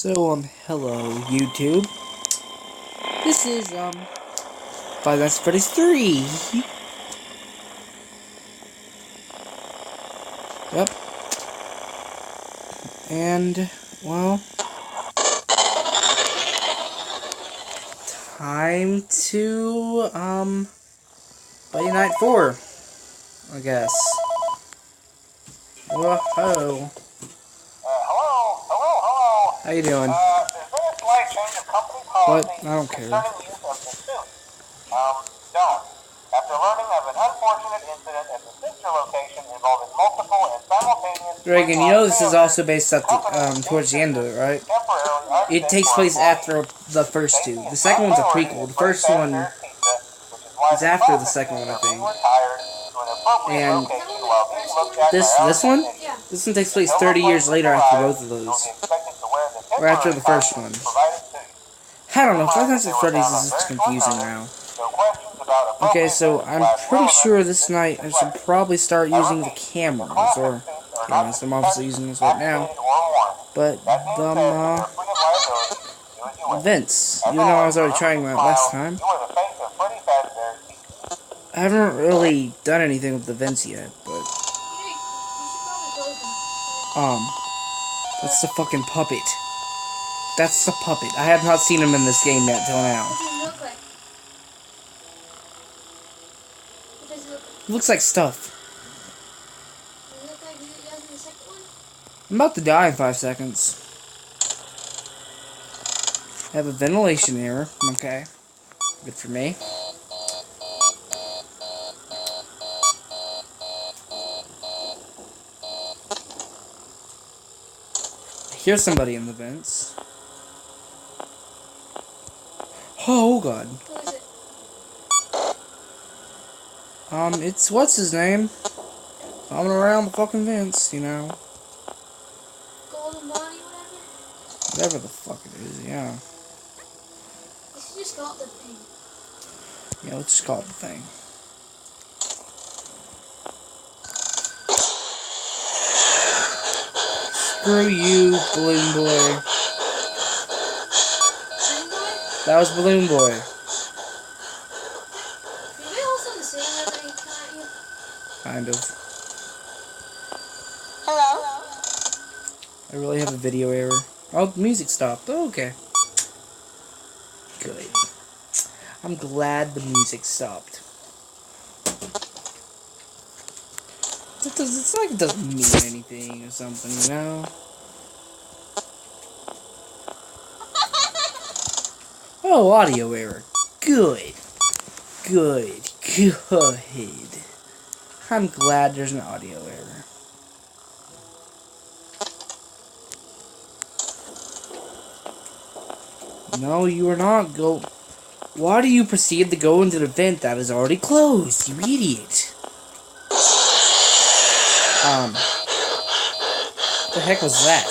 Hello, YouTube. This is, Five Nights at Freddy's 3. Yep. And, well, time to, Buddy Night 4, I guess. Whoa. Hello. How you doing? Is there a slight change of company policy What? I don't care. concerning use of the suit? Don't. After learning of an unfortunate incident at the sister location involving multiple and simultaneous... Reagan, you know this is also based at the, towards the end of it, right? It takes place after the first two. The second one's a prequel. The first one is after the second one, I think. And this one? This one takes place 30 years later after both of those. Or after the first one. I don't know, Five Nights at Freddy's is just confusing now. Okay, so I'm pretty sure this night I should probably start using the cameras, or cameras. I'm obviously using this right now. But, vents. Even though I was already trying that last time. I haven't really done anything with the vents yet, but... That's the fucking puppet. That's the puppet. I have not seen him in this game yet till now. He looks like stuff. I'm about to die in 5 seconds. I have a ventilation error. Okay. Good for me. I hear somebody in the vents. Oh god. It's what's his name? Coming around the fucking vents, you know. Golden Bonnie, whatever? Whatever the fuck it is, yeah. Let's just call it the thing. Yeah, let's just call it the thing. Screw you, Balloon Boy. Balloon Boy? That was Balloon Boy. Did we also the same every time you? Kind of. Hello? I really have a video error. Oh, the music stopped. Oh, okay. Good. I'm glad the music stopped. It's like it doesn't mean anything or something, you know? Oh, audio error. Good. Good. Good. I'm glad there's an audio error. No, you are not. Why do you proceed to go into the vent that is already closed, you idiot? What the heck was that?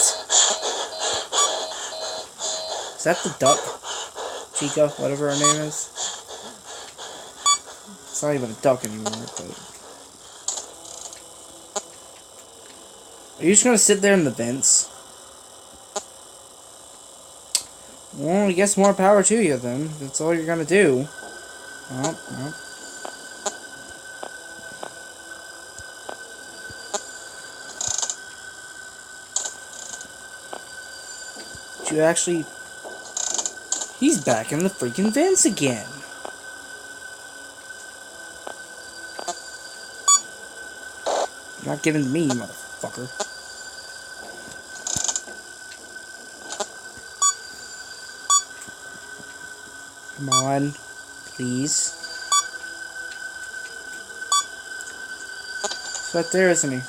Is that the duck? Chica, whatever her name is. It's not even a duck anymore, but... Are you just gonna sit there in the vents? Well, I guess more power to you then. That's all you're gonna do. Oh, no. You actually... He's back in the freaking vents again. You're not giving to me, motherfucker. Come on, please. He's right there, isn't he?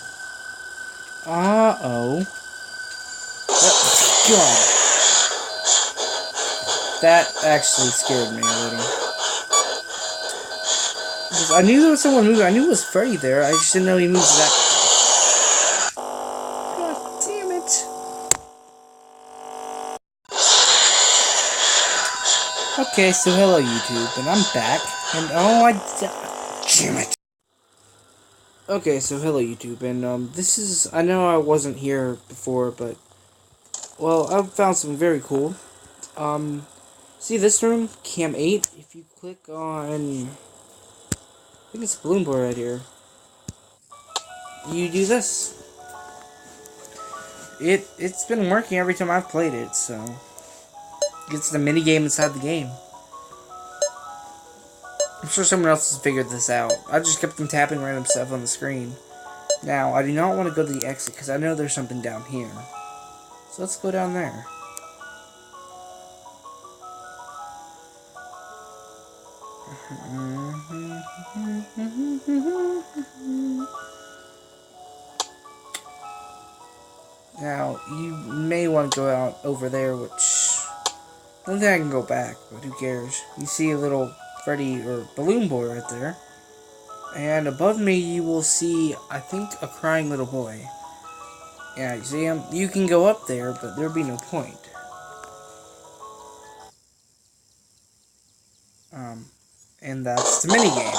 Uh-oh. God. That actually scared me a little. Because I knew there was someone moving. I knew it was Freddy there. I just didn't know he moved that. God damn it. Okay, so hello YouTube, and I'm back. And oh, damn it. Okay, so hello YouTube, and this is, I know I wasn't here before, but Well, I found something very cool. See this room? Cam 8? If you click on... I think it's Balloon Boy right here. You do this. It's been working every time I've played it, so... It's the mini game inside the game. I'm sure someone else has figured this out. I just kept them tapping random stuff on the screen. Now, I do not want to go to the exit, because I know there's something down here. So let's go down there. Now, you may want to go out over there, which... I don't think I can go back, but who cares? You see a little Freddy or Balloon Boy right there. And above me, you will see, I think, a crying little boy. Yeah, you see him? You can go up there, but there'd be no point. And that's the minigame.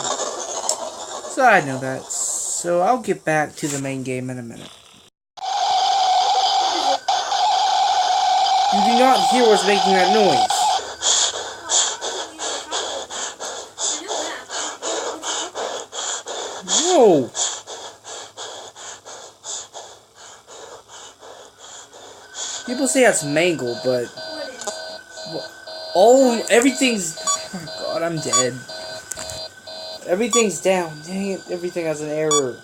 So I know that. So I'll get back to the main game in a minute. You do not hear what's making that noise. No! People say that's mangled, but... everything's... Oh my god, I'm dead. Everything's down. Dang it, everything has an error.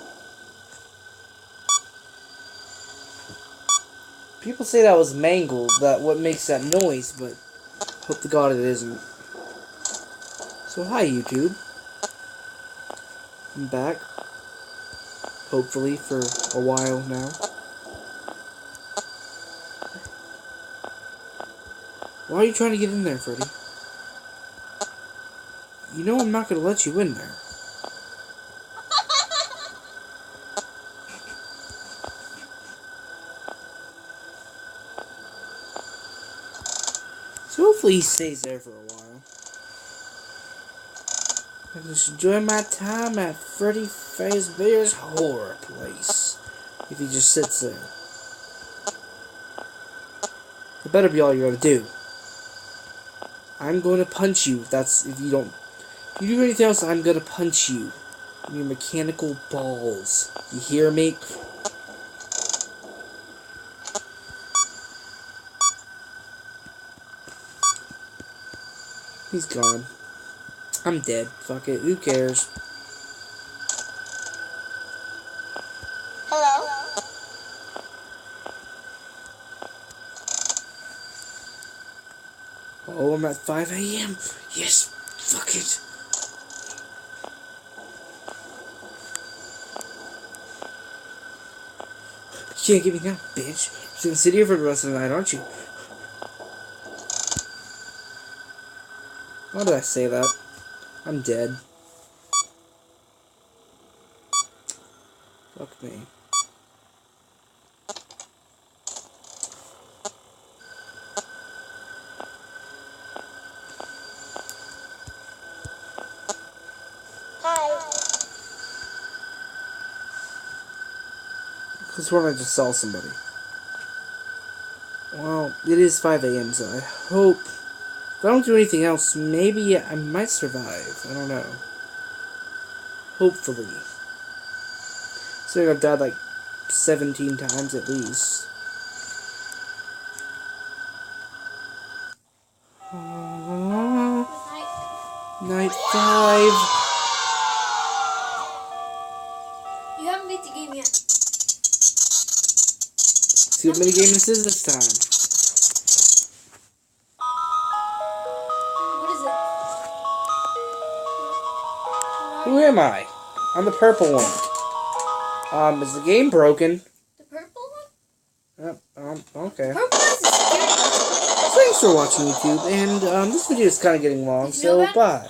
People say that was mangled, that what makes that noise, but... Hope to god it isn't. So hi, YouTube. I'm back. Hopefully, for a while now. Why are you trying to get in there, Freddy? You know I'm not going to let you in there. So hopefully he stays there for a while. I just enjoy my time at Freddy Fazbear's Horror Place. If he just sits there. That better be all you're going to do. I'm going to punch you if you don't... If you do anything else, I'm going to punch you. In your mechanical balls. You hear me? He's gone. I'm dead. Fuck it. Who cares? Hello? Oh, I'm at 5 a.m. Yes. Fuck it. You can't get me now, bitch. You're gonna sit here for the rest of the night, aren't you? Why did I say that? I'm dead. Fuck me. Because what I just saw somebody. Well, it is 5 a.m., so I hope... If I don't do anything else, maybe I might survive. I don't know. Hopefully. So I've died like 17 times at least. Night 5. You haven't beat the game yet. See what minigame this is this time. What is it? Who am I? I'm the purple one. Is the game broken? The purple one? Yep, okay. Purple one's the scary one. Thanks for watching, YouTube, and this video is kind of getting long, so bye.